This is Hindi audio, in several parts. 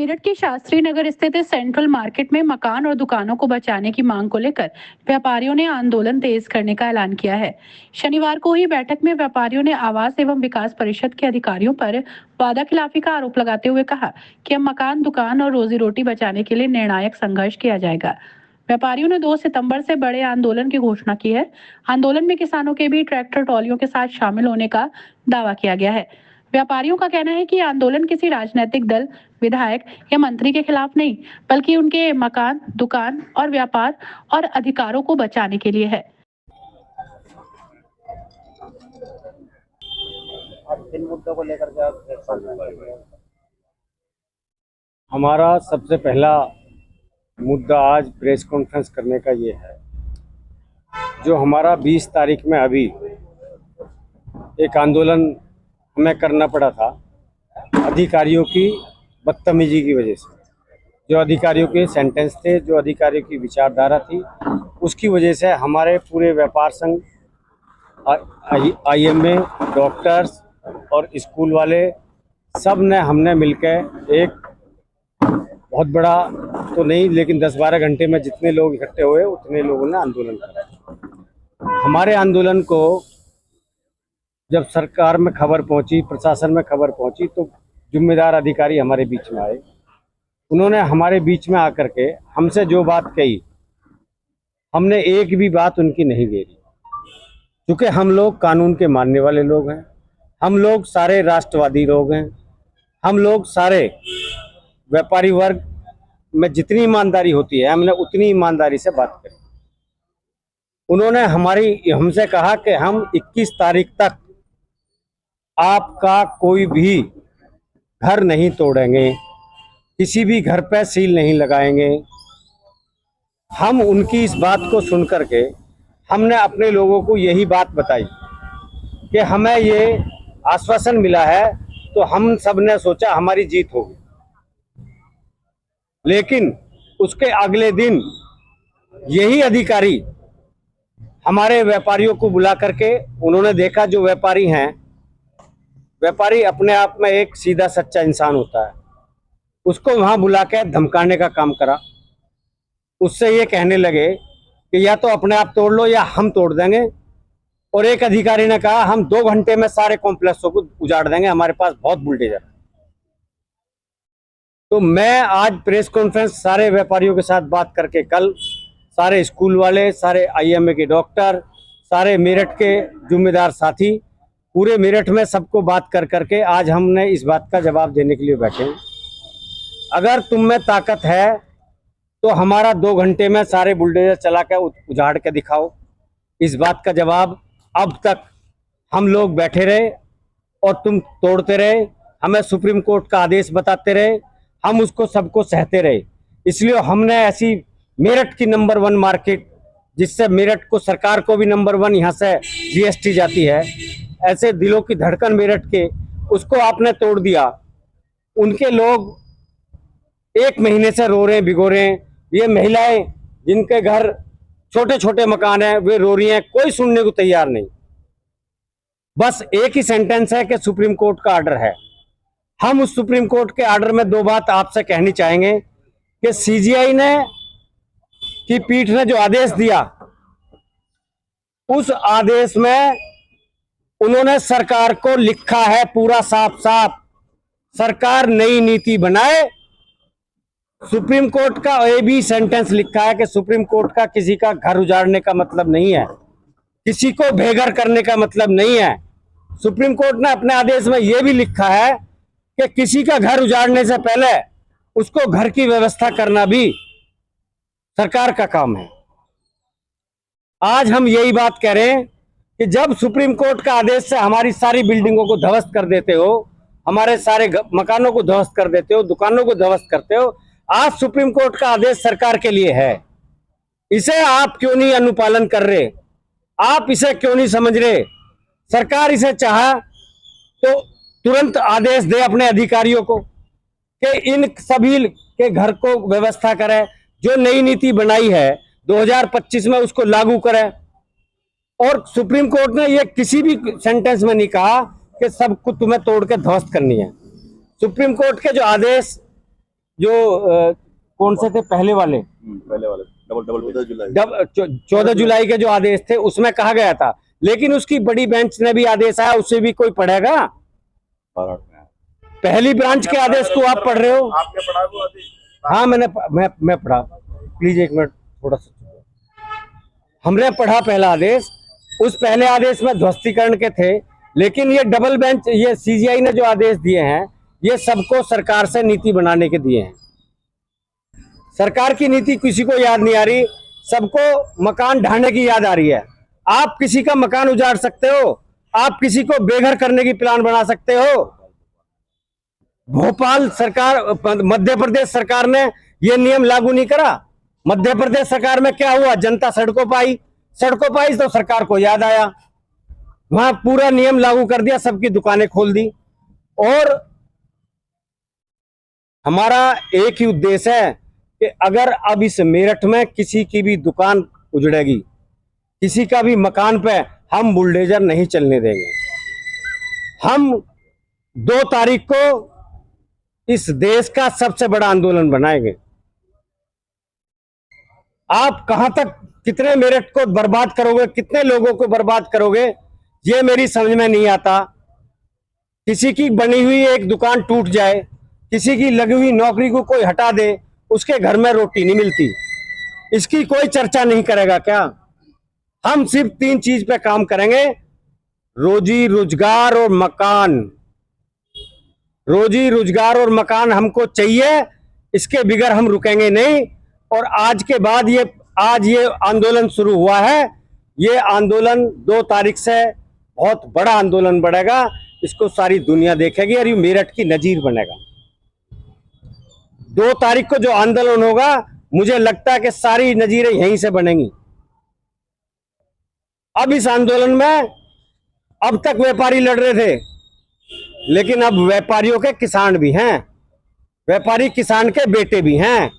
मेरठ के शास्त्री नगर स्थित सेंट्रल मार्केट में मकान और दुकानों को बचाने की मांग को लेकर व्यापारियों ने आंदोलन तेज करने का ऐलान किया है। शनिवार को हुई बैठक में व्यापारियों ने आवास एवं विकास परिषद के अधिकारियों पर वादाखिलाफी का आरोप लगाते हुए कहा कि अब मकान, दुकान और रोजी रोटी बचाने के लिए निर्णायक संघर्ष किया जाएगा। व्यापारियों ने 2 सितंबर से बड़े आंदोलन की घोषणा की है। आंदोलन में किसानों के भी ट्रैक्टर ट्रॉलियों के साथ शामिल होने का दावा किया गया है। व्यापारियों का कहना है कि आंदोलन किसी राजनीतिक दल, विधायक या मंत्री के खिलाफ नहीं, बल्कि उनके मकान, दुकान और व्यापार और अधिकारों को बचाने के लिए है। किन मुद्दों को लेकर के आप एक साथ में हैं? हमारा सबसे पहला मुद्दा आज प्रेस कॉन्फ्रेंस करने का ये है, जो हमारा 20 तारीख में अभी एक आंदोलन हमें करना पड़ा था अधिकारियों की बदतमीजी की वजह से। जो अधिकारियों के सेंटेंस थे, जो अधिकारियों की विचारधारा थी, उसकी वजह से हमारे पूरे व्यापार संघ, IMA, डॉक्टर्स और स्कूल वाले सब ने हमने मिलकर एक बहुत बड़ा तो नहीं, लेकिन 10-12 घंटे में जितने लोग इकट्ठे हुए उतने लोगों ने आंदोलन करा। हमारे आंदोलन को जब सरकार में खबर पहुंची, प्रशासन में खबर पहुंची, तो जिम्मेदार अधिकारी हमारे बीच में आए। उन्होंने हमारे बीच में आकर के हमसे जो बात कही, हमने एक भी बात उनकी नहीं घेरी, क्योंकि हम लोग कानून के मानने वाले लोग हैं, हम लोग सारे राष्ट्रवादी लोग हैं, हम लोग सारे व्यापारी वर्ग में जितनी ईमानदारी होती है हमने उतनी ईमानदारी से बात करी। उन्होंने हमसे कहा कि हम 21 तारीख तक आपका कोई भी घर नहीं तोड़ेंगे, किसी भी घर पे सील नहीं लगाएंगे। हम उनकी इस बात को सुन करके हमने अपने लोगों को यही बात बताई कि हमें ये आश्वासन मिला है, तो हम सब ने सोचा हमारी जीत होगी। लेकिन उसके अगले दिन यही अधिकारी हमारे व्यापारियों को बुला करके उन्होंने देखा, जो व्यापारी हैं, व्यापारी अपने आप में एक सीधा सच्चा इंसान होता है, उसको वहां बुला के धमकाने का काम करा। उससे ये कहने लगे कि या तो अपने आप तोड़ लो या हम तोड़ देंगे। और एक अधिकारी ने कहा हम 2 घंटे में सारे कॉम्प्लेक्सों को उजाड़ देंगे, हमारे पास बहुत बुलडोजर। तो मैं आज प्रेस कॉन्फ्रेंस सारे व्यापारियों के साथ बात करके, कल सारे स्कूल वाले, सारे IMA के डॉक्टर, सारे मेरठ के जिम्मेदार साथी, पूरे मेरठ में सबको बात कर करके आज हमने इस बात का जवाब देने के लिए बैठे हैं। अगर तुम में ताकत है तो हमारा 2 घंटे में सारे बुलडोजर चला के उजाड़ के दिखाओ। इस बात का जवाब अब तक हम लोग बैठे रहे और तुम तोड़ते रहे, हमें सुप्रीम कोर्ट का आदेश बताते रहे, हम उसको सबको सहते रहे। इसलिए हमने ऐसी मेरठ की नंबर 1 मार्केट, जिससे मेरठ को, सरकार को भी नंबर 1 यहाँ से GST जाती है, ऐसे दिलों की धड़कन मेरठ के, उसको आपने तोड़ दिया। उनके लोग 1 महीने से रो रहे हैं, भिगो रहे हैं। ये महिलाएं जिनके घर छोटे छोटे मकान हैं, वे रो रही हैं, कोई सुनने को तैयार नहीं। बस एक ही सेंटेंस है कि सुप्रीम कोर्ट का ऑर्डर है। हम उस सुप्रीम कोर्ट के ऑर्डर में 2 बात आपसे कहनी चाहेंगे कि CGI ने की पीठ ने जो आदेश दिया, उस आदेश में उन्होंने सरकार को लिखा है पूरा साफ साफ, सरकार नई नीति बनाए। सुप्रीम कोर्ट का ये भी सेंटेंस लिखा है कि सुप्रीम कोर्ट का किसी का घर उजाड़ने का मतलब नहीं है, किसी को बेघर करने का मतलब नहीं है। सुप्रीम कोर्ट ने अपने आदेश में यह भी लिखा है कि किसी का घर उजाड़ने से पहले उसको घर की व्यवस्था करना भी सरकार का काम है। आज हम यही बात कह रहे हैं कि जब सुप्रीम कोर्ट का आदेश से हमारी सारी बिल्डिंगों को ध्वस्त कर देते हो, हमारे सारे मकानों को ध्वस्त कर देते हो, दुकानों को ध्वस्त करते हो, आज सुप्रीम कोर्ट का आदेश सरकार के लिए है, इसे आप क्यों नहीं अनुपालन कर रहे? आप इसे क्यों नहीं समझ रहे? सरकार इसे चाहा तो तुरंत आदेश दे अपने अधिकारियों को कि इन सभी के घर को व्यवस्था करे, जो नई नीति बनाई है 2025 में उसको लागू करे। और सुप्रीम कोर्ट ने यह किसी भी सेंटेंस में नहीं कहा कि सबको तुम्हें तोड़ के ध्वस्त करनी है। सुप्रीम कोर्ट के जो आदेश जो कौन से थे पहले वाले, पहले वाले डबल 14 जुलाई के जो आदेश थे उसमें कहा गया था, लेकिन उसकी बड़ी बेंच ने भी आदेश आया, उससे भी कोई पढ़ेगा? पहली ब्रांच के आदेश को आप पढ़ रहे हो? आपने पढ़ा वो आदेश? हाँ मैं पढ़ा, प्लीज एक मिनट थोड़ा सा। हमने पढ़ा पहला आदेश, उस पहले आदेश में ध्वस्तीकरण के थे, लेकिन ये डबल बेंच, ये सीजीआई ने जो आदेश दिए हैं ये सबको सरकार से नीति बनाने के दिए हैं। सरकार की नीति किसी को याद नहीं आ रही, सबको मकान ढाने की याद आ रही है। आप किसी का मकान उजाड़ सकते हो, आप किसी को बेघर करने की प्लान बना सकते हो। भोपाल सरकार, मध्य प्रदेश सरकार ने यह नियम लागू नहीं करा। मध्य प्रदेश सरकार में क्या हुआ, जनता सड़कों पर आई तो सरकार को याद आया, वहां पूरा नियम लागू कर दिया, सबकी दुकानें खोल दी। और हमारा एक ही उद्देश्य है कि अगर अब इस मेरठ में किसी की भी दुकान उजड़ेगी, किसी का भी मकान पे, हम बुलडोजर नहीं चलने देंगे। हम 2 तारीख को इस देश का सबसे बड़ा आंदोलन बनाएंगे। आप कहां तक, कितने मेरठ को बर्बाद करोगे, कितने लोगों को बर्बाद करोगे, ये मेरी समझ में नहीं आता। किसी की बनी हुई एक दुकान टूट जाए, किसी की लगी हुई नौकरी को कोई हटा दे, उसके घर में रोटी नहीं मिलती, इसकी कोई चर्चा नहीं करेगा क्या? हम सिर्फ 3 चीज पे काम करेंगे, रोजी रोजगार और मकान। रोजी रोजगार और मकान हमको चाहिए, इसके बगैर हम रुकेंगे नहीं। और आज के बाद आज ये आंदोलन शुरू हुआ है, ये आंदोलन 2 तारीख से बहुत बड़ा आंदोलन बढ़ेगा, इसको सारी दुनिया देखेगी और ये मेरठ की नजीर बनेगा। 2 तारीख को जो आंदोलन होगा, मुझे लगता है कि सारी नजीरें यहीं से बनेंगी। अब इस आंदोलन में, अब तक व्यापारी लड़ रहे थे, लेकिन अब व्यापारियों के किसान भी हैं, व्यापारी किसान के बेटे भी हैं।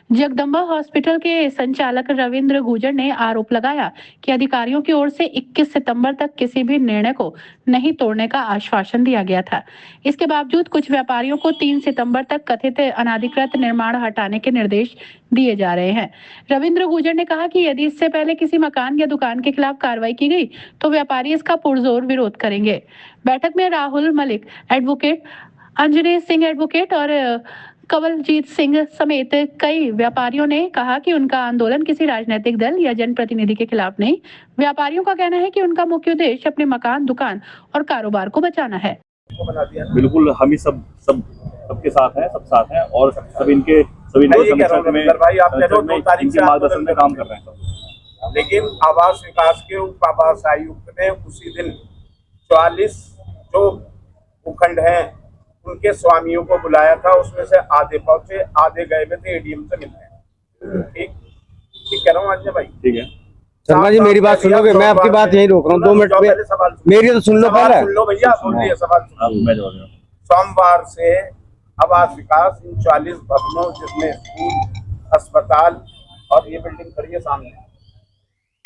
जगदम्बा हॉस्पिटल के संचालक रविंद्र गुजर ने आरोप लगाया कि अधिकारियों की ओर से 21 सितंबर तक किसी भी निर्णय को नहीं तोड़ने का आश्वासन दिया गया था। इसके बावजूद कुछ व्यापारियों को 3 सितंबर तक कथित अनाधिकृत निर्माण हटाने के निर्देश दिए जा रहे हैं। रविंद्र गुजर ने कहा कि यदि इससे पहले किसी मकान या दुकान के खिलाफ कार्रवाई की गई तो व्यापारी इसका पुरजोर विरोध करेंगे। बैठक में राहुल मलिक एडवोकेट, अंजनेय सिंह एडवोकेट और कवलजीत सिंह समेत कई व्यापारियों ने कहा कि उनका आंदोलन किसी राजनीतिक दल या जनप्रतिनिधि के खिलाफ नहीं। व्यापारियों का कहना है कि उनका मुख्य उद्देश्य अपने मकान, दुकान और कारोबार को बचाना है। बिल्कुल, हम ही सबके साथ हैं, सब साथ हैं और सब इनके सभी भाई आपने 2 तारीख से मार्गदर्शन में काम कर रहे हैं। लेकिन आवास विकास के उप आवास आयुक्त ने उसी दिन 44 जो भूखंड हैं उनके स्वामियों को बुलाया था, उसमें से आधे पहुंचे, आधे गए हुए थे एडीएम से मिलने। ठीक कह रहा हूँ अजय भाई? ठीक है शर्मा जी, मेरी बात सुनोगे? मैं आपकी बात यहीं रोक रहा हूँ, 2 मिनट मेरी तो सुन लो पहले। सुन लो भैया, बोलिए सवाल। सोमवार से आवास विकास इन 40 भवनों, जिसमें स्कूल, अस्पताल और ये बिल्डिंग खड़ी है सामने,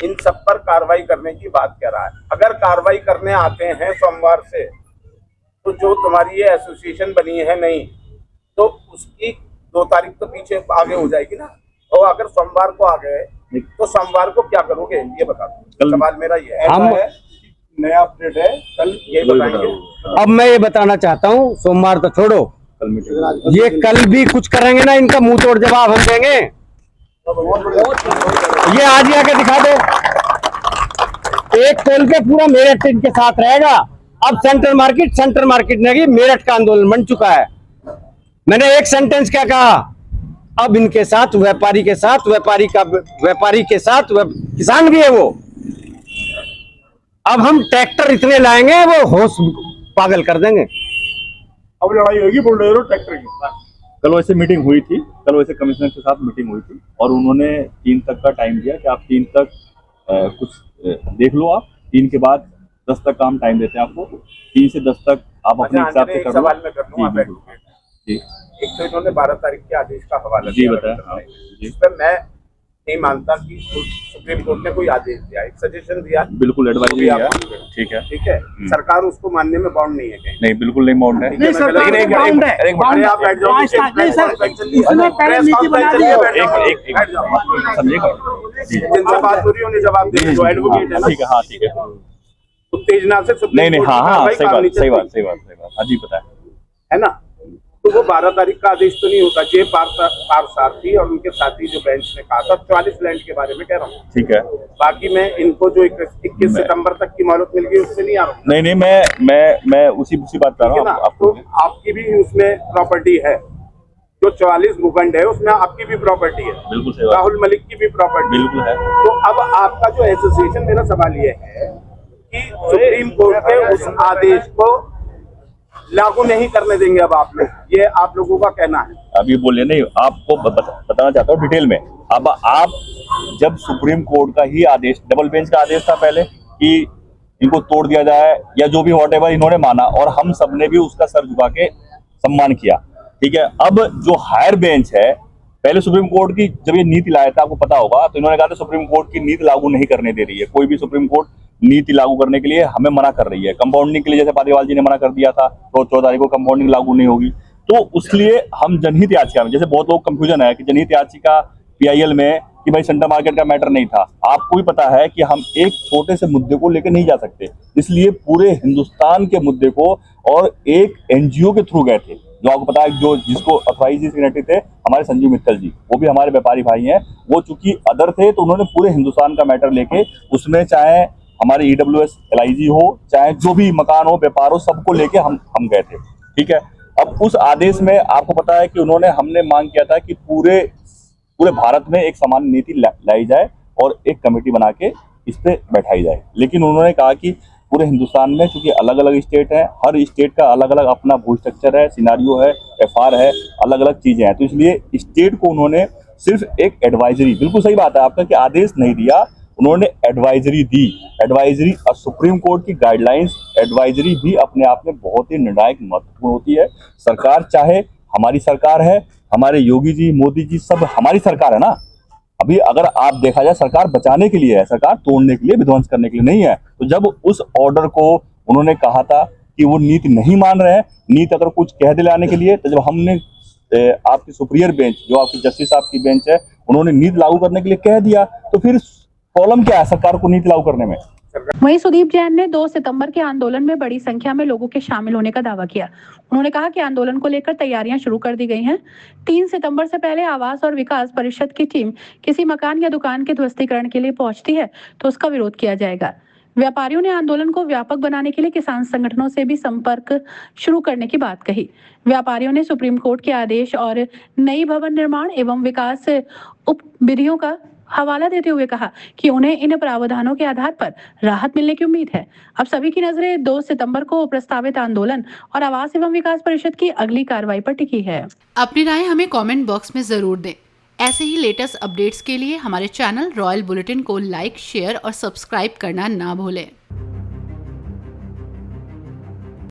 इन सब पर कार्रवाई करने की बात कह रहा है। अगर कार्रवाई करने आते हैं सोमवार से, तो जो तुम्हारी ये एसोसिएशन बनी है नहीं, तो उसकी 2 तारीख तो पीछे आगे हो जाएगी ना। और अगर सोमवार को आ गए तो सोमवार को क्या करोगे, ये बता दो। सवाल मेरा ये है। हम नया अपडेट है, कल ये बताएंगे। अब मैं ये बताना चाहता हूँ, सोमवार तो छोड़ो, ये कल भी कुछ करेंगे ना, इनका मुंह तोड़ जवाब हम देंगे। ये आज ही आके दिखा दो, एक खोल के पूरा मेरठ इनके साथ रहेगा। अब सेंट्रल मार्केट नहीं, मेरठ का आंदोलन बन चुका है। मैंने एक सेंटेंस क्या कहा, अब इनके साथ, व्यापारी के साथ, व्यापारी के साथ किसान भी है वो। अब हम ट्रैक्टर इतने लाएंगे वो होश पागल कर देंगे। अब लड़ाई होगी बुलडोजर और ट्रैक्टर की। कल वैसे मीटिंग हुई थी, कल वैसे कमिश्नर के साथ मीटिंग हुई थी और उन्होंने 3 तक का टाइम दिया कि आप 3 तक कुछ देख लो। आप 3 के बाद 10 तक का हम टाइम देते हैं आपको। 3 से 10 तक आप अपने हिसाब से कर लो। सवाल मैं कर लूँ जी। एक तो इन्होंने 12 तारीख के आदेश का हवाला जी बताया, जिस पर मैं नहीं मानता कि सुप्रीम कोर्ट ने कोई आदेश दिया, एक सजेशन दिया, बिल्कुल एडवाइजरी जो भी है। आप मानते हैं। ठीक है। ठीक है, सरकार उसको मानने में बाउंड नहीं है कहीं। नहीं, बिल्कुल नहीं बाउंड है। नहीं, सरकार लेकिन एक बाउंड है। एक अरे आप बैठ जाओ, नहीं सर, उसने पहले नीति बना दी है। बैठ जाओ, समझिएगा जी। जिनसे बात हो रही है उन्हें जवाब दे, जो एडवोकेट है ना, ठीक है, हाँ ठीक है। उत्तेजना से सुप्रीम नहीं नहीं, कोर्ट हाँ की हाँ, कार्रवाई सही काम बात नहीं सही चलती। बात सही बात सही बात, हाँ जी पता है ना। तो वो 12 तारीख का आदेश तो नहीं होता। जे पारसारथी और उनके साथी जो बेंच ने कहा था 44 लैंड के बारे में कह रहा हूँ। ठीक है। बाकी मैं इनको जो 21 सितंबर तक की मोहलत मिल गई उससे नहीं आ रहा हूँ। नहीं नहीं, मैं उसी बात कर ठीक रहा है ना, हूँ आपको। तो आपकी भी उसमें प्रॉपर्टी है, जो 44 भूखंड है उसमें आपकी भी प्रॉपर्टी है, बिल्कुल सही बात, राहुल मलिक की भी प्रॉपर्टी बिल्कुल है। तो अब आपका जो एसोसिएशन, मेरा सवाल ये है कि सुप्रीम कोर्ट के उस आदेश को लागू नहीं करने देंगे अब आप लोग, ये आप लोगों का कहना है। अभी बोलिए नहीं, आपको बताना चाहता हूँ डिटेल में। अब आप जब सुप्रीम कोर्ट का ही आदेश, डबल बेंच का आदेश था पहले कि इनको तोड़ दिया जाए या जो भी व्हाटएवर, इन्होंने माना और हम सबने भी उसका सर झुका के सम्मान किया। ठीक है। अब जो हायर बेंच है, पहले सुप्रीम कोर्ट की जब ये नीति लाया था, आपको पता होगा, तो इन्होंने कहा था सुप्रीम कोर्ट की नीति लागू नहीं करने दे रही है, कोई भी सुप्रीम कोर्ट नीति लागू करने के लिए हमें मना कर रही है। कंपाउंडिंग के लिए जैसे पालीवाल जी ने मना कर दिया था, तो 14 तारीख को कंपाउंडिंग लागू नहीं होगी, तो उसलिए हम जनहित याचिका में, जैसे बहुत लोग कंफ्यूजन है कि जनहित याचिका PIL में कि भाई सेंट्रल मार्केट का मैटर नहीं था, आपको भी पता है कि हम एक छोटे से मुद्दे को लेकर नहीं जा सकते, इसलिए पूरे हिंदुस्तान के मुद्दे को और एक NGO के थ्रू गए थे, जो आपको पता है, जो जिसको अथॉराइज सिग्नेटरी थे हमारे संजीव मित्तल जी, वो भी हमारे व्यापारी भाई हैं, वो चूंकि अदर थे तो उन्होंने पूरे हिंदुस्तान का मैटर लेके, उसमें चाहे हमारे EWS LIG हो, चाहे जो भी मकान हो, व्यापार हो, सबको लेके हम गए थे। ठीक है। अब उस आदेश में आपको पता है कि हमने मांग किया था कि पूरे भारत में एक समान नीति लाई जाए और एक कमेटी बना के इस पे बैठाई जाए, लेकिन उन्होंने कहा कि पूरे हिंदुस्तान में चूंकि अलग अलग स्टेट है, हर स्टेट का अलग अलग अपना भू स्ट्रक्चर है, सिनारियो है, FR है, अलग अलग चीजें हैं, तो इसलिए स्टेट को उन्होंने सिर्फ एक एडवाइजरी, बिल्कुल सही बात है आपका कि आदेश नहीं दिया, उन्होंने एडवाइजरी दी। एडवाइजरी और सुप्रीम कोर्ट की गाइडलाइंस, एडवाइजरी भी अपने आप में बहुत ही निर्णायक महत्वपूर्ण होती है। सरकार चाहे, हमारी सरकार है, हमारे योगी जी, मोदी जी, सब हमारी सरकार है ना। अभी अगर आप देखा जाए, सरकार बचाने के लिए है, सरकार तोड़ने के लिए, विध्वंस करने के लिए नहीं है। तो जब उस ऑर्डर को उन्होंने कहा था कि वो नीति नहीं मान रहे हैं, नीति अगर कुछ कह दिलाने के लिए, तो जब हमने आपकी सुप्रीयर बेंच, जो आपकी जस्टिस साहब की बेंच है, उन्होंने नीति लागू करने के लिए कह दिया, तो फिर प्रॉब्लम क्या है सरकार को नीति लागू करने में? वहीं सुदीप जैन ने 2 सितंबर के आंदोलन में बड़ी संख्या में लोगों के शामिल होने का दावा किया। उन्होंने कहा कि आंदोलन को लेकर तैयारियां शुरू कर दी गई हैं। 3 सितंबर से पहले आवास और विकास परिषद की टीम किसी मकान या दुकान के ध्वस्तीकरण के लिए पहुंचती है तो उसका विरोध किया जाएगा। व्यापारियों ने आंदोलन को व्यापक बनाने के लिए किसान संगठनों से भी संपर्क शुरू करने की बात कही। व्यापारियों ने सुप्रीम कोर्ट के आदेश और नई भवन निर्माण एवं विकास उपविधियों का हवाला देते हुए कहा कि उन्हें इन प्रावधानों के आधार पर राहत मिलने की उम्मीद है। अब सभी की नजरें 2 सितंबर को प्रस्तावित आंदोलन और आवास एवं विकास परिषद की अगली कार्रवाई पर टिकी है। अपनी राय हमें कमेंट बॉक्स में जरूर दें। ऐसे ही लेटेस्ट अपडेट्स के लिए हमारे चैनल रॉयल बुलेटिन को लाइक, शेयर और सब्सक्राइब करना ना भूलें।